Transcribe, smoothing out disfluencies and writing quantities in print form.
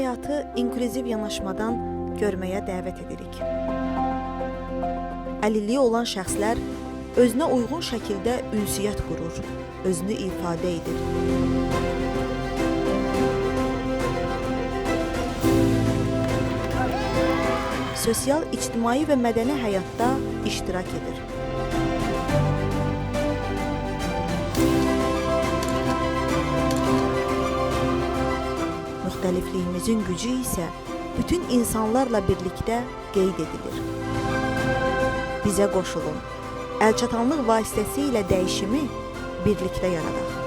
həyatı inklüziv yanaşmadan görməyə dəvət edirik. Əlilliyi olan şəxslər özünə uyğun şəkildə ünsiyyət qurur, özünü ifadə edir. Sosial, ictimai və mədəni həyatda iştirak edir. Müxtəlifliyimizin gücü isə bütün insanlarla birlikdə qeyd edilir. Bizə qoşulun, əlçatanlıq vasitəsilə dəyişimi birlikdə yaradaq.